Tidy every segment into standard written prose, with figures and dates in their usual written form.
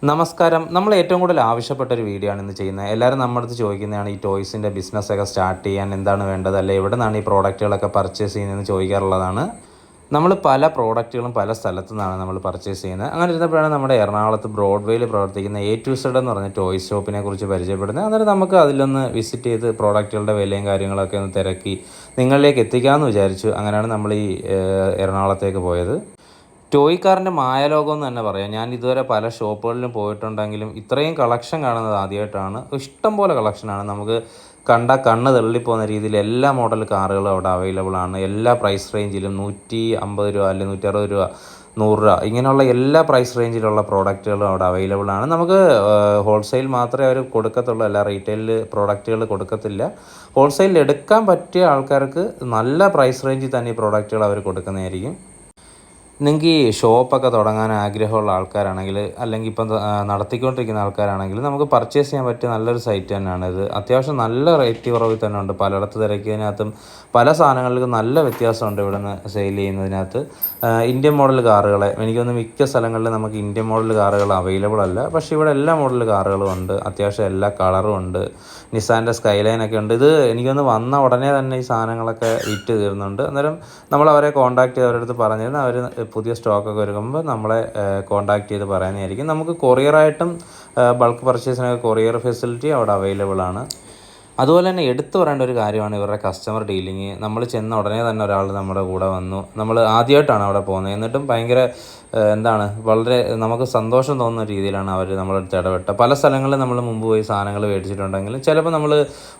നമസ്കാരം. നമ്മൾ ഏറ്റവും കൂടുതൽ ആവശ്യപ്പെട്ട ഒരു വീഡിയോ ആണ് ഇന്ന് ചെയ്യുന്നത്. എല്ലാവരും നമ്മുടെ അടുത്ത് ചോദിക്കുന്നതാണ് ഈ ടോയ്സിൻ്റെ ബിസിനസ്സൊക്കെ സ്റ്റാർട്ട് ചെയ്യാൻ എന്താണ് വേണ്ടത്, അല്ലെ എവിടെ നിന്നാണ് ഈ പ്രോഡക്റ്റുകളൊക്കെ പർച്ചേസ് ചെയ്യുന്നതെന്ന് ചോദിക്കാറുള്ളതാണ്. നമ്മൾ പല പ്രോഡക്റ്റുകളും പല സ്ഥലത്തു നിന്നാണ് നമ്മൾ പർച്ചേസ് ചെയ്യുന്നത്. അങ്ങനെ ഇരുന്നപ്പോഴാണ് നമ്മുടെ എറണാകുളത്ത് ബ്രോഡ്വേയിൽ പ്രവർത്തിക്കുന്ന A2Z എന്ന് പറഞ്ഞ ടോയ്സ് ഷോപ്പിനെ കുറിച്ച് പരിചയപ്പെടുന്നത്. അന്നേരം നമുക്ക് അതിലൊന്ന് വിസിറ്റ് ചെയ്ത് പ്രോഡക്റ്റുകളുടെ വിലയും കാര്യങ്ങളൊക്കെ ഒന്ന് തിരക്കി നിങ്ങളിലേക്ക് എത്തിക്കാമെന്ന് വിചാരിച്ചു. അങ്ങനെയാണ് നമ്മൾ ഈ എറണാകുളത്തേക്ക് പോയത്. ടോയ് കാറിൻ്റെ മായലോകം എന്ന് തന്നെ പറയാം. ഞാൻ ഇതുവരെ പല ഷോപ്പുകളിലും പോയിട്ടുണ്ടെങ്കിലും ഇത്രയും കളക്ഷൻ കാണുന്നത് ആദ്യമായിട്ടാണ്. ഇഷ്ടം പോലെ കളക്ഷനാണ്. നമുക്ക് കണ്ണ് തള്ളിപ്പോകുന്ന രീതിയിൽ എല്ലാ മോഡൽ കാറുകളും അവിടെ അവൈലബിൾ ആണ്. എല്ലാ പ്രൈസ് റേഞ്ചിലും 150 രൂപ അല്ലെങ്കിൽ 160 രൂപ, 100 രൂപ ഇങ്ങനെയുള്ള എല്ലാ പ്രൈസ് റേഞ്ചിലുള്ള പ്രോഡക്റ്റുകളും അവിടെ അവൈലബിൾ ആണ്. നമുക്ക് ഹോൾസെയിൽ മാത്രമേ അവർ കൊടുക്കത്തുള്ളൂ, അല്ല റീറ്റെയിൽ പ്രോഡക്റ്റുകൾ കൊടുക്കത്തില്ല. ഹോൾസെയിൽ എടുക്കാൻ പറ്റിയ ആൾക്കാർക്ക് നല്ല പ്രൈസ് റേഞ്ചിൽ തന്നെ ഈ പ്രോഡക്റ്റുകൾ അവർ കൊടുക്കുന്നതായിരിക്കും. നിങ്ങൾക്ക് ഈ ഷോപ്പൊക്കെ തുടങ്ങാൻ ആഗ്രഹമുള്ള ആൾക്കാരാണെങ്കിൽ, അല്ലെങ്കിൽ ഇപ്പം നടത്തിക്കൊണ്ടിരിക്കുന്ന ആൾക്കാരാണെങ്കിൽ നമുക്ക് പർച്ചേസ് ചെയ്യാൻ പറ്റിയ നല്ലൊരു സൈറ്റ് തന്നെയാണ് ഇത്. അത്യാവശ്യം നല്ല റേറ്റ് കുറവിൽ തന്നെ ഉണ്ട്. പലയിടത്ത് തിരക്കിയതിനകത്തും പല സാധനങ്ങൾക്കും നല്ല വ്യത്യാസമുണ്ട് ഇവിടെ നിന്ന് സെയിൽ ചെയ്യുന്നതിനകത്ത്. ഇന്ത്യൻ മോഡൽ കാറുകളെ എനിക്കൊന്ന് മിക്ക സ്ഥലങ്ങളിലും നമുക്ക് ഇന്ത്യൻ മോഡൽ കാറുകൾ അവൈലബിൾ അല്ല, പക്ഷേ ഇവിടെ എല്ലാ മോഡൽ കാറുകളും ഉണ്ട്. അത്യാവശ്യം എല്ലാ കളറും ഉണ്ട്. നിസാൻ്റെ സ്കൈലൈനൊക്കെ ഉണ്ട്. ഇത് എനിക്കൊന്ന് വന്ന ഉടനെ തന്നെ ഈ സാധനങ്ങളൊക്കെ വിറ്റ് തീർന്നുണ്ട്. അന്നേരം നമ്മൾ അവരെ കോൺടാക്ട് ചെയ്ത് അവരുടെ അടുത്ത് പറഞ്ഞിരുന്നു. അവർ പുതിയ സ്റ്റോക്കൊക്കെ വരുമ്പോൾ നമ്മളെ കോൺടാക്ട് ചെയ്ത് പറയുന്നതായിരിക്കും. നമുക്ക് കൊറിയറായിട്ടും ബൾക്ക് പർച്ചേസിനൊക്കെ കൊറിയർ ഫെസിലിറ്റി അവിടെ അവൈലബിൾ ആണ്. അതുപോലെ തന്നെ എടുത്തു പറയേണ്ട ഒരു കാര്യമാണ് ഇവരുടെ കസ്റ്റമർ ഡീലിങ്. നമ്മൾ ചെന്ന ഉടനെ തന്നെ ഒരാൾ നമ്മുടെ കൂടെ വന്നു. നമ്മൾ ആദ്യമായിട്ടാണ് അവിടെ പോകുന്നത്, എന്നിട്ടും ഭയങ്കര വളരെ നമുക്ക് സന്തോഷം തോന്നുന്ന രീതിയിലാണ് അവർ നമ്മളടുത്ത് ഇടപെട്ടത്. പല സ്ഥലങ്ങളിൽ നമ്മൾ മുമ്പ് പോയി സാധനങ്ങൾ മേടിച്ചിട്ടുണ്ടെങ്കിലും ചിലപ്പോൾ നമ്മൾ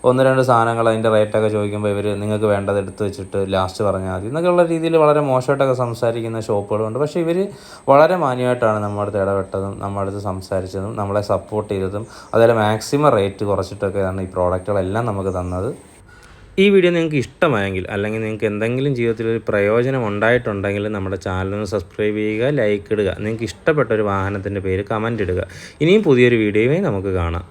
1-2 സാധനങ്ങൾ അതിൻ്റെ റേറ്റൊക്കെ ചോദിക്കുമ്പോൾ ഇവർ നിങ്ങൾക്ക് വേണ്ടത് എടുത്ത് വെച്ചിട്ട് ലാസ്റ്റ് പറഞ്ഞാൽ മതി എന്നൊക്കെയുള്ള രീതിയിൽ വളരെ മോശമായിട്ടൊക്കെ സംസാരിക്കുന്ന ഷോപ്പുകളുണ്ട്. പക്ഷേ ഇവർ വളരെ മാന്യമായിട്ടാണ് നമ്മുടെ അടുത്ത് ഇടപെട്ടതും നമ്മുടെ അടുത്ത് സംസാരിച്ചതും നമ്മളെ സപ്പോർട്ട് ചെയ്തതും. അതുപോലെ മാക്സിമം റേറ്റ് കുറച്ചിട്ടൊക്കെയാണ് ഈ പ്രോഡക്റ്റുകളെല്ലാം നമുക്ക് തന്നത്. ഈ വീഡിയോ നിങ്ങൾക്ക് ഇഷ്ടമായെങ്കിൽ, അല്ലെങ്കിൽ നിങ്ങൾക്ക് എന്തെങ്കിലും ജീവിതത്തിൽ ഒരു പ്രയോജനം ഉണ്ടായിട്ടുണ്ടെങ്കിൽ നമ്മുടെ ചാനലൊന്ന് സബ്സ്ക്രൈബ് ചെയ്യുക, ലൈക്ക് ഇടുക. നിങ്ങൾക്ക് ഇഷ്ടപ്പെട്ട ഒരു വാഹനത്തിൻ്റെ പേര് കമൻ്റ് ഇടുക. ഇനിയും പുതിയൊരു വീഡിയോയുമായി നമുക്ക് കാണാം.